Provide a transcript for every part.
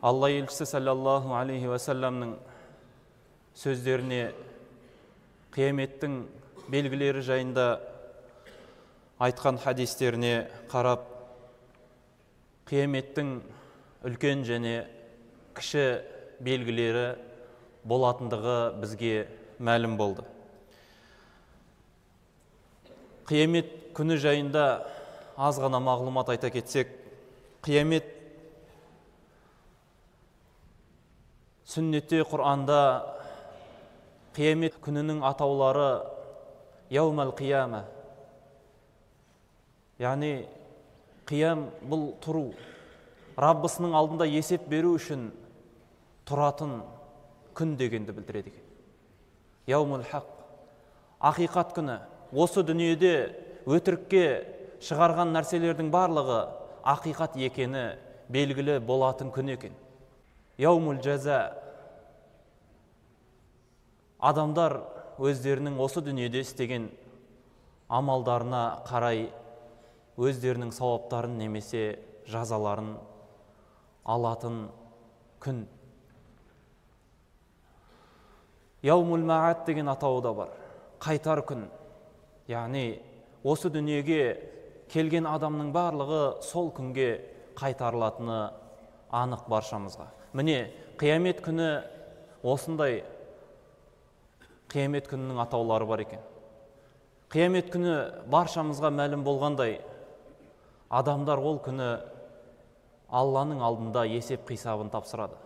Алла елшісі саллаллаху алейхи уассаламның сөздеріне қияметтің белгілері жайында айтқан хадистеріне қарап, қияметтің үлкен және кіші белгілері болатындығы бізге мәлім болды. Қиямет күні жайында аз ғана мағлұмат айта кетсек, қиямет сүннетте, Құр'анда қиямет күнінің атаулары яумал қияма, яғни қиям бұл тұру, Раббысының алдында есеп беру үшін тұратын күн дегенді білдіреді екен. Яумул хақ, ақиқат күні. Осы дүниеде өтірікке шығарған нәрселердің барлығы ақиқат екені белгілі болатын күн екен. Яумул жаза, адамдар өздерінің осы дүниеде істеген амалдарына қарай өздерінің сауаптарын немесе жазаларын алатын күн. Яумул маат деген атауы да бар. Қайтар күн. Яғни осы дүниеге келген адамның барлығы сол күнге қайтарылатыны анық баршамызға. Міне, қиямет күні осындай қиямет күнінің атаулары бар екен. Қиямет күні баршамызға мәлім болғандай, адамдар ол күні Алланың алдында есеп қисабын тапсырады.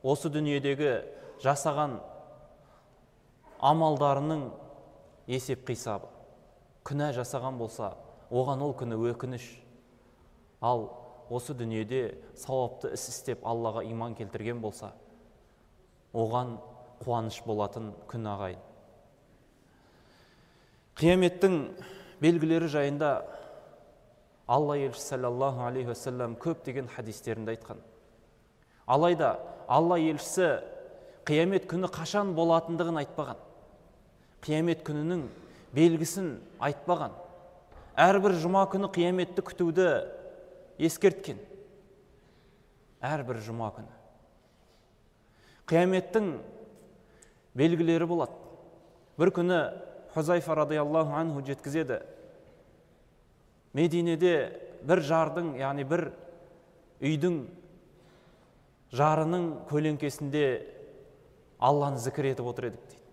Осы дүниедегі жасаған амалдарының есеп қисабы. Күнә жасаған болса, оған ол күні өкініш. Ал осы дүниеде сауапты іс істеп Аллаға иман келтірген болса, оған қуаныш болатын күн ағайын. Қияметтің белгілері жайында Алла елшісі саллаллаху алейхи уассалам көптеген хадистерінде айтқан. Алайда Алла елшісі қиямет күні қашан болатындығын айтпаған. Қиямет күнінің белгісін айтпаған. Әрбір жұма күні қияметті күтуді ескерткен. Әрбір жұма күні. Қияметтің белгілері болады. Бір күні Хузайфа радиаллаху анху жеткізеді. Мединеде бір жардың, яғни бір үйдің жарының көлеңкесінде Алланы зікір етіп отыр едік дейді.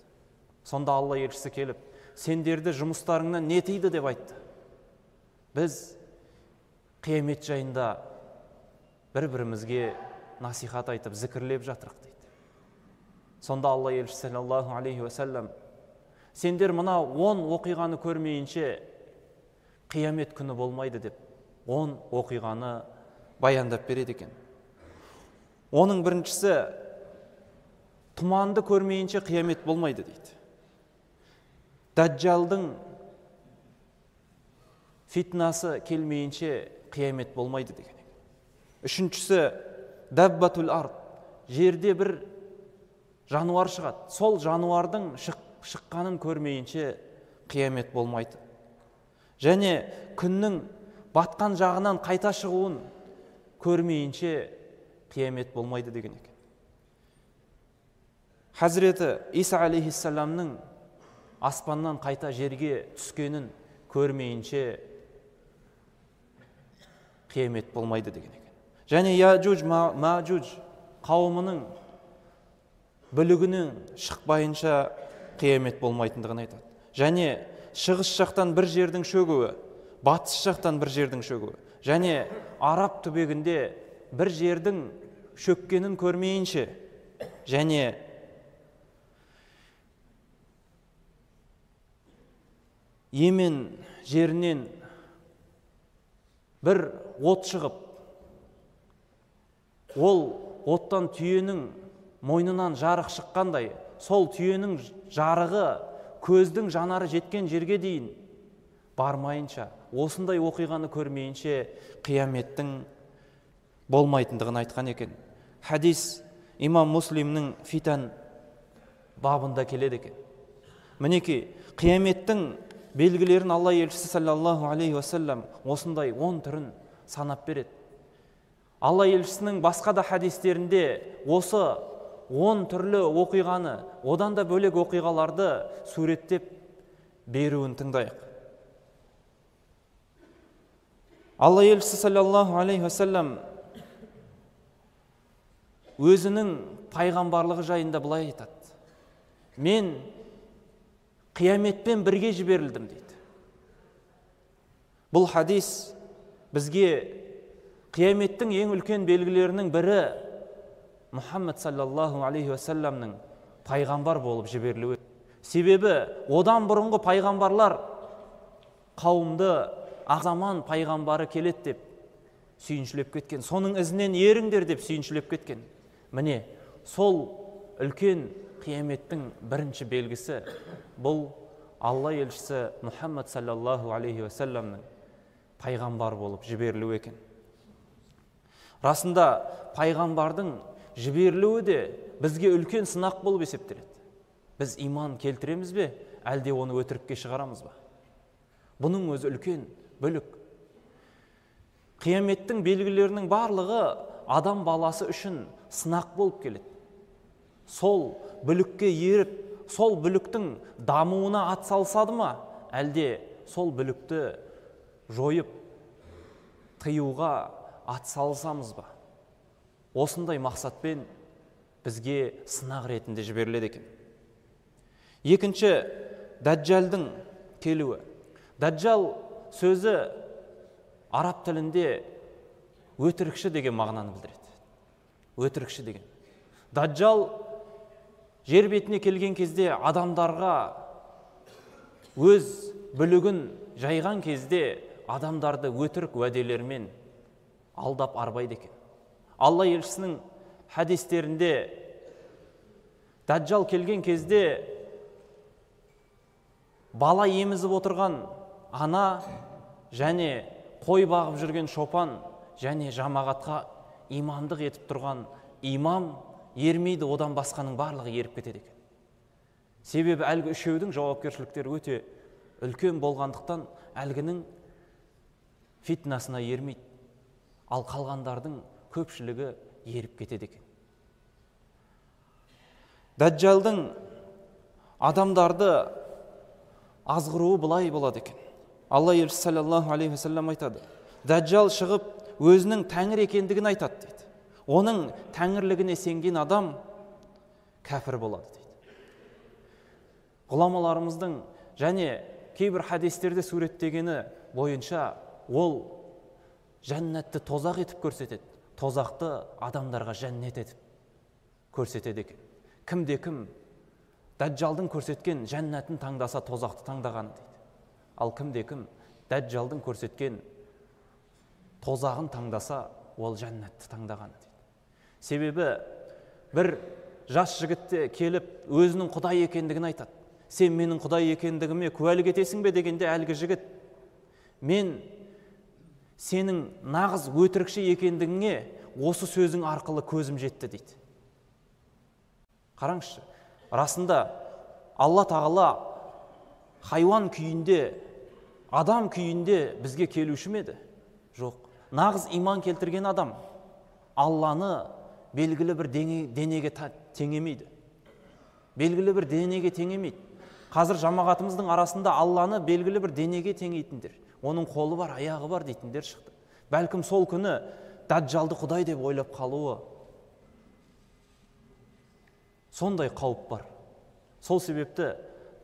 Сонда Алла елшісі келіп, сендерді жұмыстарыңнан не тыйды деп айтты. Біз қиямет жайында бір-бірімізге насихат айтып, зікірлеп жатырық дейді. Сонда Алла елшісі саллаллаху алейхи уассалам, сендер мына 10 оқиғаны көрмейінше қиямет күні болмайды деп 10 оқиғаны баяндап береді екен. Оның біріншісі, тұманды көрмейінше қиямет болмайды дейді. Даджалдың фитнасы келмейінше қиямет болмайды деген. Үшіншісі, даббатул ард, жерде бір жануар шығады. Сол жануардың шыққанын көрмейінше қиямет болмайды. Және күннің батқан жағынан қайта шығуын көрмейінше қиямет болмайды деген екен. Хазіреті Иса алейхиссаламның аспаннан қайта жерге түскенін көрмейінше қиямет болмайды деген екен. Және Яджуж Маджуж қауымының бүлігінің шықпайынша қиямет болмайтындығын айтады. Және шығыс жақтан бір жердің шөгуі, батыс жақтан бір жердің шөгуі, және Араб түбегінде бір жердің шөккенін көрмейінше, және Йемен жерінен бір от шығып, ол оттан түйенің мойнынан жарық шыққандай, сол түйенің жарығы көздің жанары жеткен жерге дейін бармайынша, осындай оқиғаны көрмейінше қияметтің болмайтындығын айтқан екен. Хадис имам Муслимнің фитан бабында келеді екен. Мінеки, қияметтің белгілерін Алла елшісі саллаллаху алейхи уассалам осындай 10 түрін санап береді. Алла елшісінің басқа да хадистерінде осы 10 түрлі оқиғаны, одан да бөлек оқиғаларды суреттеп беруін тыңдайық. Алла елшісі саллаллаху алейхи вассалам өзінің пайғамбарлығы жайында былай айтады: мен қияметпен бірге жіберілдім дейді. Бұл хадис бізге қияметтің ең үлкен белгілерінің бірі Мұхаммед саллаллаху алейхи вассаламның пайғамбар болып жіберілуі. Себебі одан бұрынғы пайғамбарлар қауымды ағзаман пайғамбары келеді деп сүйіншілеп кеткен, соның ізінен еріңдер деп сүйіншілеп кеткен. Міне сол үлкен қияметтің бірінші белгісі бұл Алла елшісі Мұхаммед саллаллаху алейхи вассаламның пайғамбар болып жіберілуі екен. Расында пайғамбардың жіберілуі де бізге үлкен сынақ болып есептеледі. Біз иман келтіреміз бе, әлде оны өтірікке шығарамыз ба? Бұның өзі үлкен бүлік. Қияметтің белгілерінің барлығы адам баласы үшін сынақ болып келеді. Сол бүлікке еріп, сол бүліктің дамуына атсалысады ма, әлде сол бүлікті жойып, тыюға атсалысамыз ба? Осындай мақсатпен бізге сынақ ретінде жіберіледі екен. Екінші, дәджалдың келуі. Дәджал сөзі араб тілінде өтірікші деген мағынаны білдіреді. Өтірікші деген. Дәджал жер бетіне келген кезде адамдарға өз бүлігін жайған кезде адамдарды өтірік уәделермен алдап арбайды екен. Алла елшісінің хадистерінде Дәджал келген кезде бала емізіп отырған ана және қой бағып жүрген шопан және жамағатқа имамдық етіп тұрған имам ермейді, одан басқаның барлығы еріп кетеді екен. Себебі әлгі үшеудің жауапкершіліктері өте үлкен болғандықтан әлгінің фитнасына ермейді, ал қалғандардың көпшілігі еріп кетеді екен. Дәджалдың адамдарды азғыруы былай болады екен. Алла елшісі саллаллаху алейхи вассалам айтады: Дәджал шығып өзінің тәңір екендігін айтады дейді. Оның тәңірлігіне сенген адам кәпір болады дейді. Ғұламаларымыздың және кейбір хадистерде суреттегені бойынша ол жәннатты тозақ етіп көрсетеді, тозақты адамдарға жәннет етіп көрсетеді екен. Кімде-кім Дәджалдың көрсеткен жәннатын таңдаса, тозақты таңдағаны дейді. Ал кімде-кім Дәджалдың көрсеткен тозағын таңдаса, ол жәннатты таңдағаны дейді. Себебі бір жас жігітте келіп өзінің Құдай екендігін айтады. Сен менің Құдай екендігіме куәлік етесің бе дегенде, әлгі жігіт: мен сенің нағыз өтірікші екендігіңе осы сөзің арқылы көзім жетті дейді. Қараңызшы, расында Алла тағала хайуан күйінде, адам күйінде бізге келуші ме еді? Жоқ. Нағыз иман келтірген адам Алланы белгілі бір денеге теңемейді. Белгілі бір денеге теңемейді. Қазір жамағатымыздың арасында Алланы белгілі бір денеге теңейтіндер, оның қолы бар, аяғы бар дейтіндер шықты. Бәлкім сол күні Дәджалды Құдай деп ойлап қалуы сондай қауіп бар. Сол себепті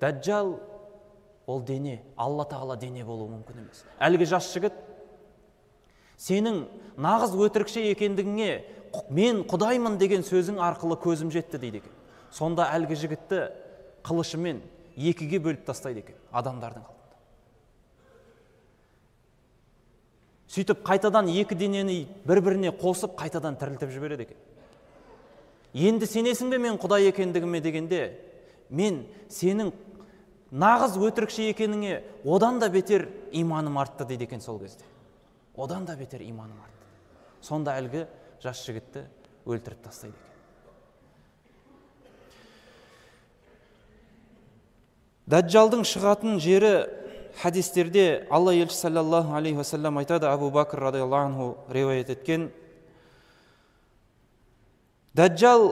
Дәджал ол дене, Алла тағала дене болуы мүмкін емес. Әлгі жас жігіт: сенің нағыз өтірікші екендігіңе мен Құдаймын деген сөзің арқылы көзім жетті дейді екен. Сонда әлгі жігітті қылышымен екіге бөліп тастайды екен адамдардың алдында. Сөйтіп қайтадан екі денені бір-біріне қосып қайтадан тірілтіп жібереді екен. Енді сенесің бе мен Құдай екендігіме дегенде, мен сенің нағыз өтірікші екеніңе одан да бетер иманым артты дейді екен сол кезде. Одан да бетер иманым артты. Сонда әлгі жас жігітті өлтіріп тастайды екен. Дәджалдың шығатын жері хадистерде Алла елшісі саллаллаху алейхи вассалам айтады, Абу Бакр радиаллаху анху риуаят еткен: Дәджал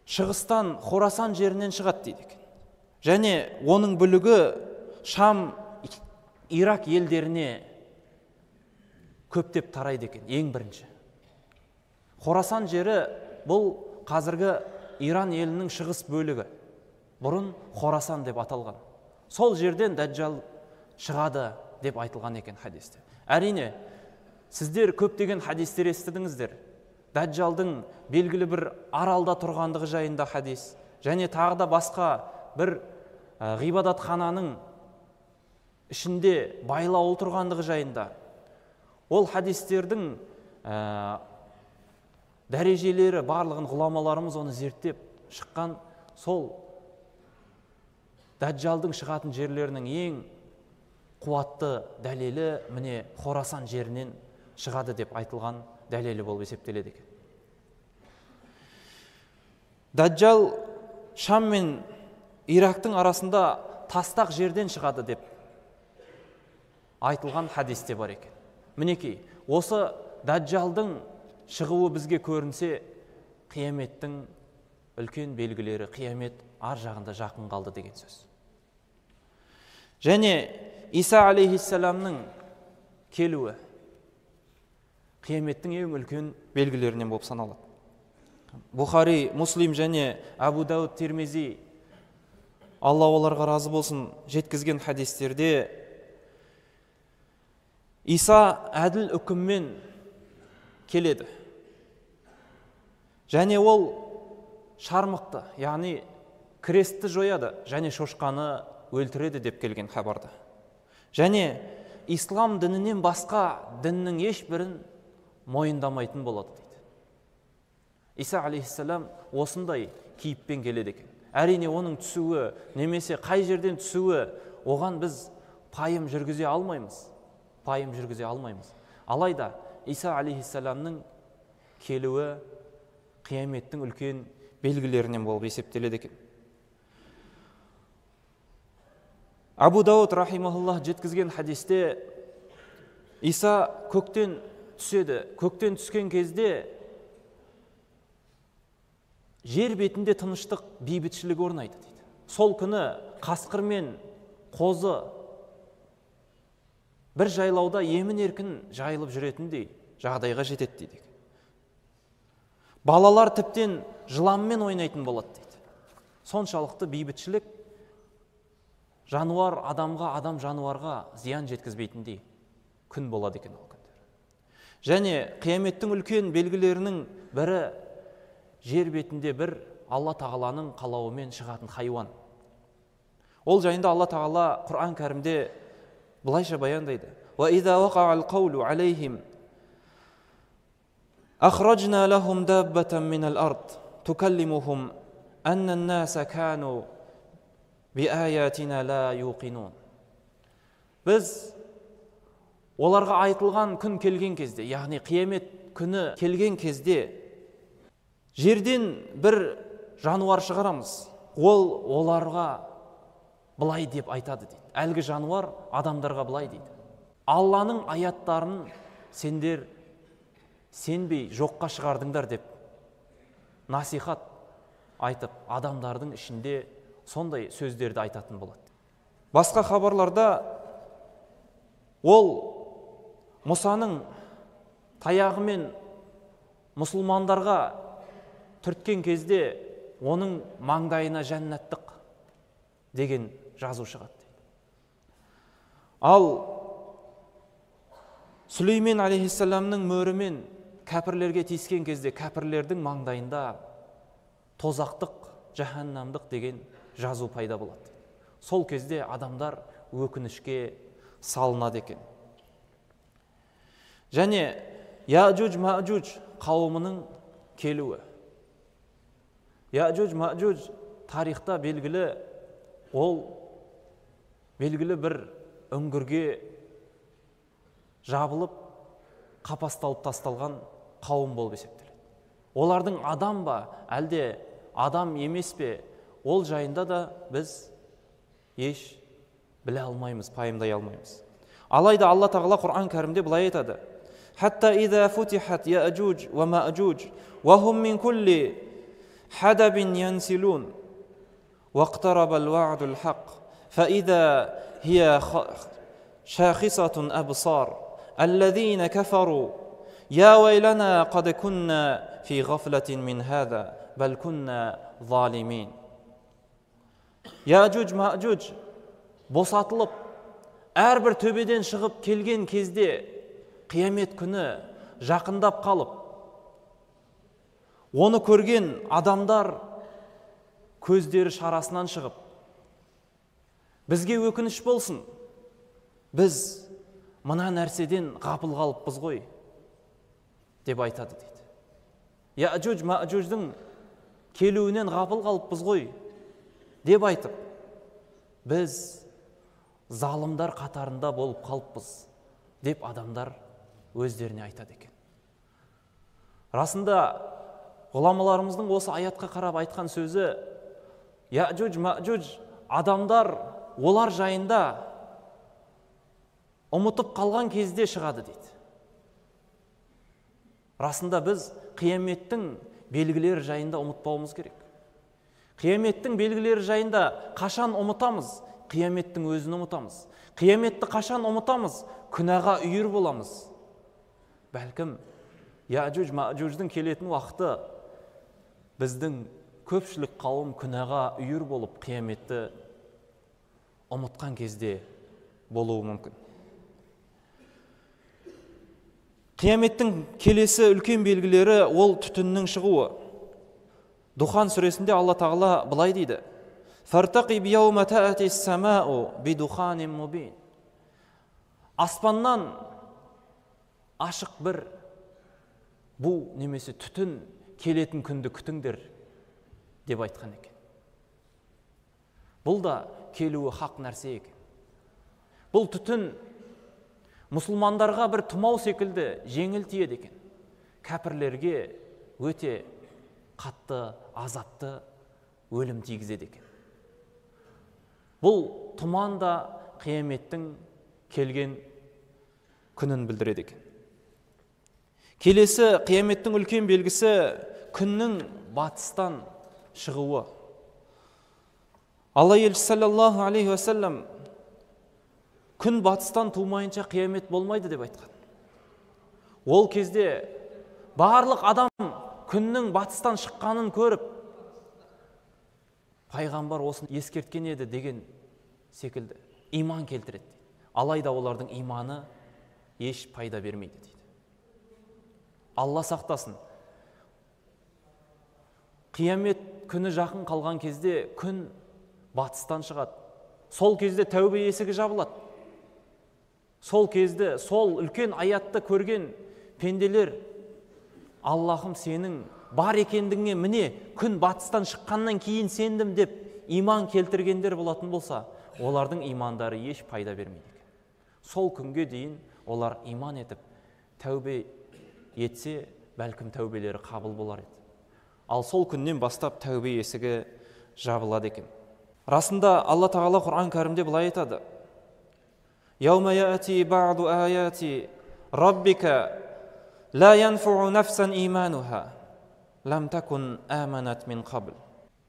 шығыстан Хорасан жерінен шығады дейді екен. Және оның бүлігі Шам, Ирак елдеріне көптеп тарайды екен, ең бірінші. Хорасан жері бұл қазіргі Иран елінің шығыс бөлігі. Бұрын Хорасан деп аталған. Сол жерден Дәджал шығады деп айтылған екен хадисте. Әрине, сіздер көптеген хадистер естідіңіздер. Дәджалдың белгілі бір аралда тұрғандығы жайында хадис, және тағы да басқа бір ғибадатхананың ішінде байлаулы тұрғандығы жайында. Ол хадистердің дәрежелері барлығын ғұламаларымыз оны зерттеп шыққан. Сол Дәджалдың шығатын жерлерінің ең қуатты дәлелі міне Хорасан жерінен шығады деп айтылған дәлелі болып есептеледі екен. Дәджал Шам мен Ирактың арасында тастақ жерден шығады деп айтылған хадисте бар екен. Мінекей, осы Дәджалдың шығуы бізге көрінсе, қияметтің үлкен белгілері, қиямет ар жағында жақын қалды деген сөз. Және Иса алейхиссаламның келуі қияметтің ең үлкен белгілерінен болып саналады. Бухари, Муслим және Абу Дауд, Тирмизи, Алла оларға разы болсын, жеткізген хадистерде Иса әділ үкіммен келеді. Және ол шармықты, яғни крестті жояды, және шошқаны өлтіреді деп келген хабарда. Және ислам дінінен басқа діннің ешбірін мойындамайтын болады дейді. Иса алейхиссалам осындай кейіппен келеді екен. Әрине оның түсуі, немесе қай жерден түсуі, оған біз пайым жүргізе алмаймыз. Алайда Иса алейхиссаламның келуі қияметтің үлкен белгілерінен болып есептеледі екен. Абу Дауд рахимахуллах жеткізген хадисте Иса көктен түседі. Көктен түскен кезде жер бетінде тыныштық, бейбітшілік орнайды дейді. Сол күні қасқыр мен қозы бір жайлауда емін-еркін жайылып жүретіндей жағдайға жетеді дейді. Балалар тіптен жыланмен ойнайтын болады дейді. Соншалықты бейбітшілік, жануар адамға, адам жануарға зиян жеткізбейтіндей күн болады екен ол күндер. Және қияметтің үлкен белгілерінің бірі жер бетінде бір Алла Тағаланың қалауымен шығатын хайуан. Ол жайында Алла Тағала Құран кәрімде былайша баяндайды: "Ва иза вақа'ал қаулу алейхим أخرجنا لهم دابة من الأرض تكلمهم أن الناس كانوا بآياتنا لا يوقنون." Біз оларға айтылған күн келген кезде, яғни қиямет күні келген кезде жерден бір жануар шығарамыз. Ол оларға былай деп айтады дейді. Әлгі жануар адамдарға былай дейді: Алланың аяттарын сендер сенбей жоққа шығардыңдар деп насихат айтып, адамдардың ішінде сондай сөздерді айтатын болады. Басқа хабарларда ол Мұсаның таяғымен мұсылмандарға түрткен кезде оның маңдайына жәннаттық деген жазу шығады дейді. Ал Сүлеймен алейхиссаламның мөрімен кәпірлерге тиіскен кезде кәпірлердің маңдайында тозақтық, жаһаннамдық деген жазу пайда болады. Сол кезде адамдар өкінішке салынады екен. Және Яджуж-Маджуж қауымының келуі. Яджуж-Маджуж тарихта белгілі, ол белгілі бір үңгірге жабылып, қапасталып тасталған қауым болып есептеледі. Олардың адам ба, әлде адам емес пе, ол жайында да біз еш біле алмаймыз, пайымдай алмаймыз. Алайда Алла Тағала Құран кәрімде былай айтады: حتى إذا فتحت يأجوج ومأجوج وهم من كل حدب ينسلون واقترب الوعد الحق فإذا هي شاخصة أبصار الذين كفروا يا ويلنا قد كنا في غفلة من هذا بل كنا ظالمين. Яжуж Мажуж босатылып, әрбір төбеден шығып келген кезде қиямет күні жақындап қалып, оны көрген адамдар көздері шарасынан шығып, бізге өкініш болсын, біз мына нәрседен ғапыл қалыппыз ғой деп айтады дейді. Яжуж Мажуждың келуінен ғапыл қалыппыз ғой деп айтып, біз залымдар қатарында болып қалыппыз деп адамдар өздеріне айтады екен. Расында ғұламаларымыздың осы аятқа қарап айтқан сөзі, Яжуж Мажуж адамдар олар жайында ұмытып қалған кезде шығады дейді. Расында біз қияметтің белгілері жайында ұмытпауымыз керек. Қияметтің белгілері жайында қашан ұмытамыз? Қияметтің өзін ұмытамыз. Қияметті қашан ұмытамыз? Күнәға үйір боламыз. Бәлкім, Яжуж Мажуждың келетін уақыты біздің көпшілік қауым күнәға үйір болып қияметті ұмытқан кезде болуы мүмкін. Қияметтің келесі үлкен белгілері ол түтіннің шығуы. Духан сүресінде Алла Тағала былай дейді: «Фартақиб яума таати ас-самау бидуханин мубин». Аспаннан ашық бір бу немесе түтін келетін күнді күтіңдер деп айтқан екен. Бұл да келуі хақ нәрсе екен. Бұл түтін мұсылмандарға бір тұмау секілді жеңіл тиеді екен. Кәпірлерге өте қатты, азапты өлім тигізеді екен. Бұл тұман да қияметтің келген күнін білдіреді екен. Келесі қияметтің үлкен белгісі күннің батыстан шығуы. Алла елшісі саллаллаху алейхи ва саллям күн батыстан тумайынша қиямет болмайды деп айтқан. Ол кезде барлық адам күннің батыстан шыққанын көріп, пайғамбар осыны ескерткен еді деген секілді иман келтіреді. Алайда олардың иманы еш пайда бермейді дейді. Алла сақтасын. Қиямет күні жақын қалған кезде күн батыстан шығады. Сол кезде тәубе есігі жабылады. Сол кезде сол үлкен аятты көрген пенделер Аллахым сенің бар екендігіңе міне күн батыстан шыққаннан кейін сендім деп иман келтіргендер болатын болса, олардың имандары еш пайда бермейді екен. Сол күнге дейін олар иман етіп, тәубе етсе, бәлкім тәубелері қабыл болар еді. Ал сол күннен бастап тәубе есігі жабылады екен. Расында Алла Тағала Құран кәрімде былай айтады: «Яума яати ба'ду аяти раббика ла янфу'у нафсан имануха лам такун аманат мин қабл».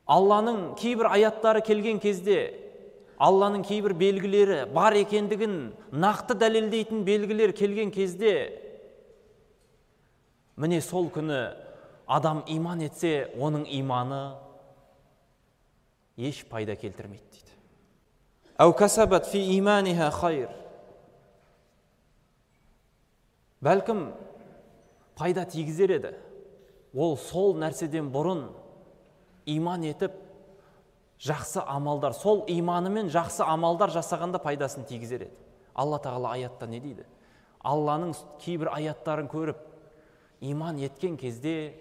Алланың кейбір аяттары келген кезде, Алланың кейбір белгілері бар екендігін нақты дәлелдейтін белгілер келген кезде, міне сол күні адам иман етсе, оның иманы еш пайда келтірмейді дейді. Әу касабат фи иманиха хайр. Бәлкім пайда тигізер еді. Ол сол нәрседен бұрын иман етіп, жақсы амалдар, сол иманымен жақсы амалдар жасағанда пайдасын тигізер еді. Алла Тағала аятта не дейді? Алланың кейбір аяттарын көріп, иман еткен кезде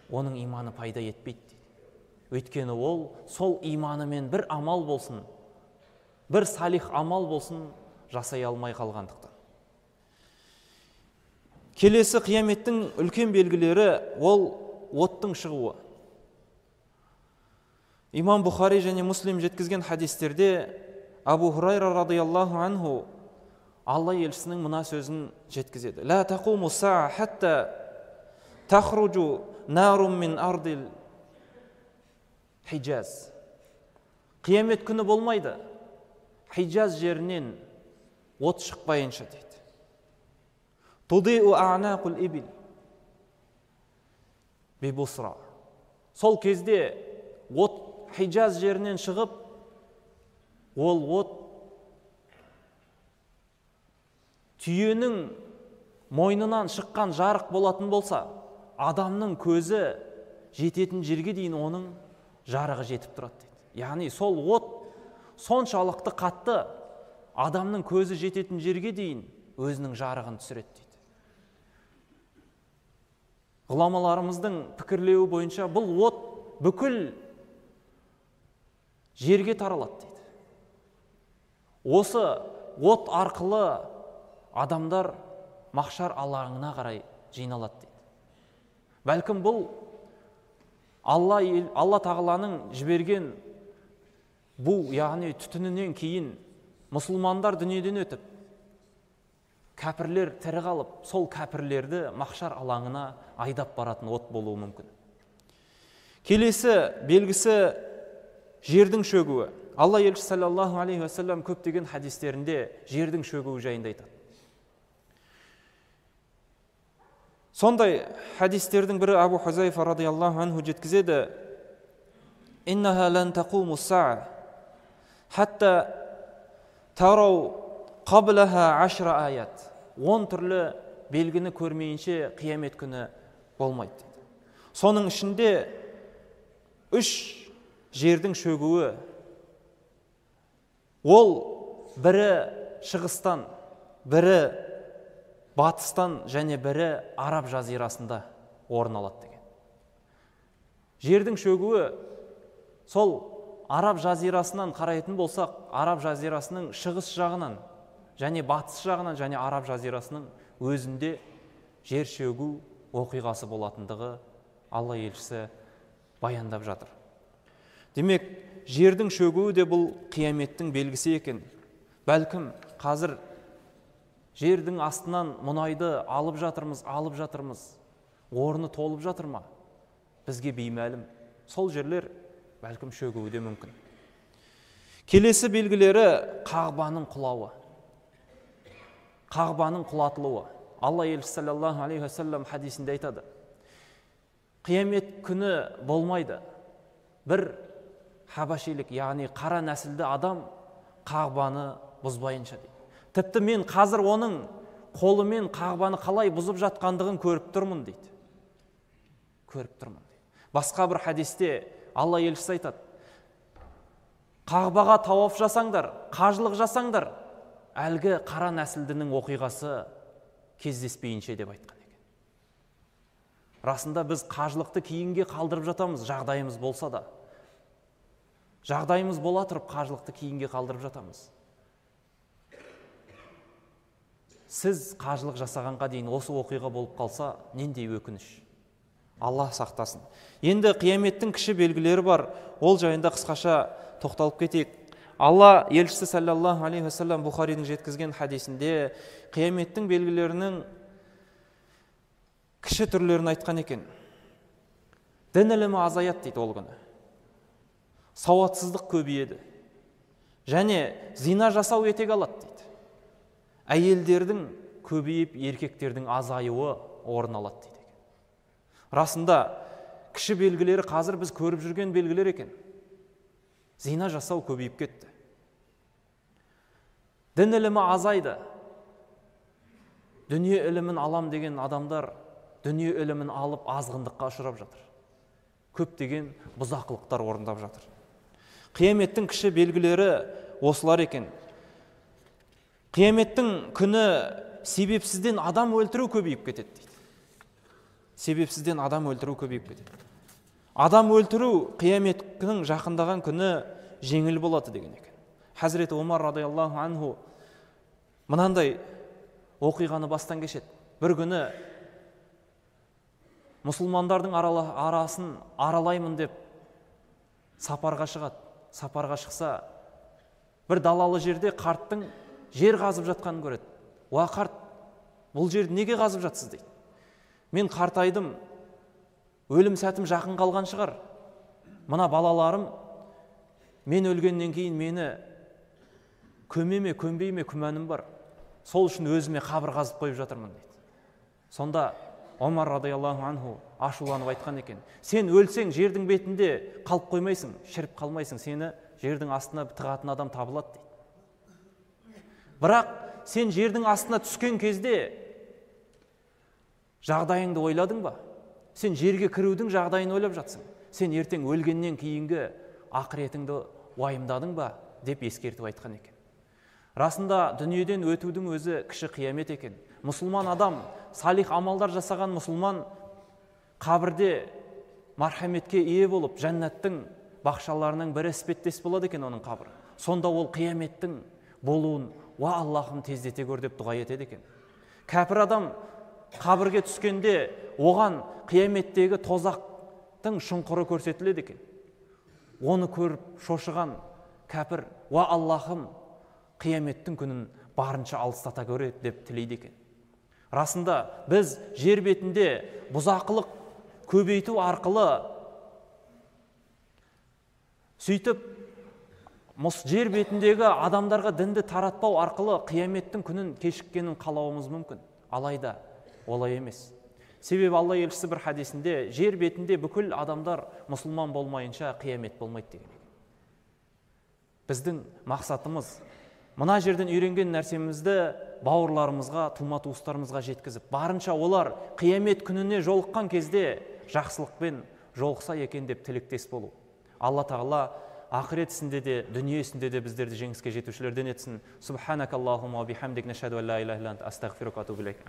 оның иманы пайда етпейді дейді. Өйткені ол сол иманымен бір амал болсын, бір салих амал болсын жасай алмай қалғандықтан. Келесі қияметтің үлкен белгілері ол оттың шығуы. Имам Бухари және Муслим жеткізген хадистерде Абу Хурайра радиаллаху анху Алла елшісінің мына сөзін жеткізеді. Ла тақуму саа хатта тахруджу нарум мин ардил Хиджаз. Қиямет күні болмайды. Хиджаз жерінен от шықпайынша дейді. Тудиу а'нақул ибил бибусра. Сол кезде от Хиджаз жерінен шығып, ол от түйенің мойнынан шыққан жарық болатын болса, адамның көзі жететін жерге дейін оның жарығы жетіп тұрады дейді. Яғни сол от соншалықты қатты, адамның көзі жететін жерге дейін өзінің жарығын түсіреді дейді. Ғұламаларымыздың пікірлеуі бойынша бұл от бүкіл жерге таралады дейді. Осы от арқылы адамдар махшар алаңына қарай жиналады дейді. Бәлкім бұл Алла тағаланың жіберген бұл, яғни түтінінен кейін мұсылмандар дүниеден өтіп, кәпірлер тірі қалып, сол кәпірлерді махшар алаңына айдап баратын от болуы мүмкін. Келесі белгісі жердің шөгуі. Алла елшісі саллаллаху алейхи уассалам көптеген хадистерінде жердің шөгуі жайында айтады. Сондай хадистердің бірі Абу Хузайфа радиаллаху анху жеткізеді: «Иннаха лан тақуму саа хатта тарау қаблаха 10 аят». 10 түрлі белгіні көрмейінше қиямет күні болмайды дейді. Соның ішінде 3 жердің шөгуі. Ол бірі шығыстан, бірі батыстан және бірі Араб жазирасында орын алады деген. Жердің шөгуі сол Араб жазирасынан қарайтын болсақ, Араб жазирасының шығыс жағынан және батыс жағынан және Араб жазирасының өзінде жер шөгу оқиғасы болатындығы Алла елшісі баяндап жатыр. Демек, жердің шөгуі де бұл қияметтің белгісі екен. Бәлкім қазір жердің астынан мұнайды алып жатырмыз. Орны толып жатыр ма? Бізге беймәлім. Сол жерлер бәлкім шөгуі де мүмкін. Келесі белгілері Қағбаның құлауы. Қағбаның құлатылуы. Алла елшісі саллаллаху алейхи уассалам хадисінде айтады: қиямет күні болмайды. Бір хабашилік, яғни қара нәсілді адам Қағбаны бұзбайынша дейді. Тіпті мен қазір оның қолымен Қағбаны қалай бұзып жатқандығын көріп тұрмын дейді. Көріп тұрмын дейді. Басқа бір хадисте Алла елшісі айтады: Қағбаға тауаф жасаңдар, қажылық жасаңдар, әлгі қара нәсілдінің оқиғасы кездеспейінше деп айтқан екен. Расында біз қажылықты кейінге қалдырып жатамыз, жағдайымыз болса да. Жағдайымыз бола тұрып қажылықты кейінге қалдырып жатамыз. Сіз қажылық жасағанға дейін осы оқиға болып қалса, нендей өкініш. Алла сақтасын. Енді қияметтің кіші белгілері бар. Ол жайында қысқаша тоқталып кетейік. Алла елшісі саллаллаху алейхи уассалам Бухаридің жеткізген хадисінде қияметтің белгілерінің кіші түрлерін айтқан екен. Дін ілімі азаят дейді ол күні. Сауатсыздық көбейеді. Және зина жасау етек алады дейді. Әйелдердің көбейіп, еркектердің азаюы орын алады дейді. Расында кіші белгілері қазір біз көріп жүрген белгілер екен. Зина жасау көбейіп кетті. Дін ілімі азайды. Дүние ілімін алам деген адамдар дүние ілімін алып азғындыққа ұшырап жатыр. Көптеген бұзақылықтар орындап жатыр. Қияметтің кіші белгілері осылар екен. Қияметтің күні себепсізден адам өлтіру көбейіп кетеді дейді. Себепсізден адам өлтіру көбейіп кетеді. Адам өлтіру қияметтің жақындаған күні жеңіл болады деген екен. Хазіреті Омар радиаллаху анху мынандай оқиғаны бастан кешеді. Бір күні мұсылмандардың арасын аралаймын деп сапарға шығады. Сапарға шықса, бір далалы жерде қарттың жер қазып жатқанын көреді. уа қарт, бұл жерді неге қазып жатсыз дейді. Мен қартайдым, өлім сәтім жақын қалған шығар. Мына балаларым мен өлгеннен кейін мені көмеме, көнбейме күмәнім бар. Сол үшін өзіме қабір қазып қойып жатырмын дейді. Сонда Омар радиаллаху анху ашуланып айтқан екен: сен өлсең жердің бетінде қалып қоймайсың, шіріп қалмайсың, сені жердің астына тығатын адам табылады дейді. Бірақ сен жердің астына түскен кезде жағдайыңды ойладың ба? Сен жерге кірудің жағдайын ойлап жатсың. Сен ертең өлгеннен кейінгі ақыретіңді уайымдадың ба? Деп ескертіп айтқан екен. Расында дүниеден өтудің өзі кіші қиямет екен. Мұсылман адам, салих амалдар жасаған мұсылман қабірде мархаметке ие болып, жәннаттың бақшаларының бірі іспеттес болады екен оның қабірі. Сонда ол қияметтің болуын, уа Аллахым тездете көр деп дұға етеді екен. Кәпір адам қабірге түскенде оған қияметтегі тозақтың шұңқыры көрсетіледі екен. Оны көріп шошыған кәпір, уа Аллахым қияметтің күнін барынша алыстата көр деп тілейді екен. Расында біз жер бетінде бұзақылық көбейту арқылы, сөйтіп жер бетіндегі адамдарға дінді таратпау арқылы қияметтің күнін кешіккенін қалауымыз мүмкін. Алайда олай емес. Себебі Алла елшісі бір хадисінде жер бетінде бүкіл адамдар мұсылман болмайынша қиямет болмайды деген. Біздің мақсатымыз мына жерден үйренген нәрсемізді бауырларымызға, тума-туыстарымызға жеткізіп, барынша олар қиямет күніне жолыққан кезде жақсылықпен жолықса екен деп тілектес болу. Алла Тағала ақырет ісінде де, дүние ісінде де біздерді жеңіске жетушілерден етсін. Субханакаллахумма ва бихамдик, нашһаду ан ла илаха илля анта, астағфирука ва атубу илейк.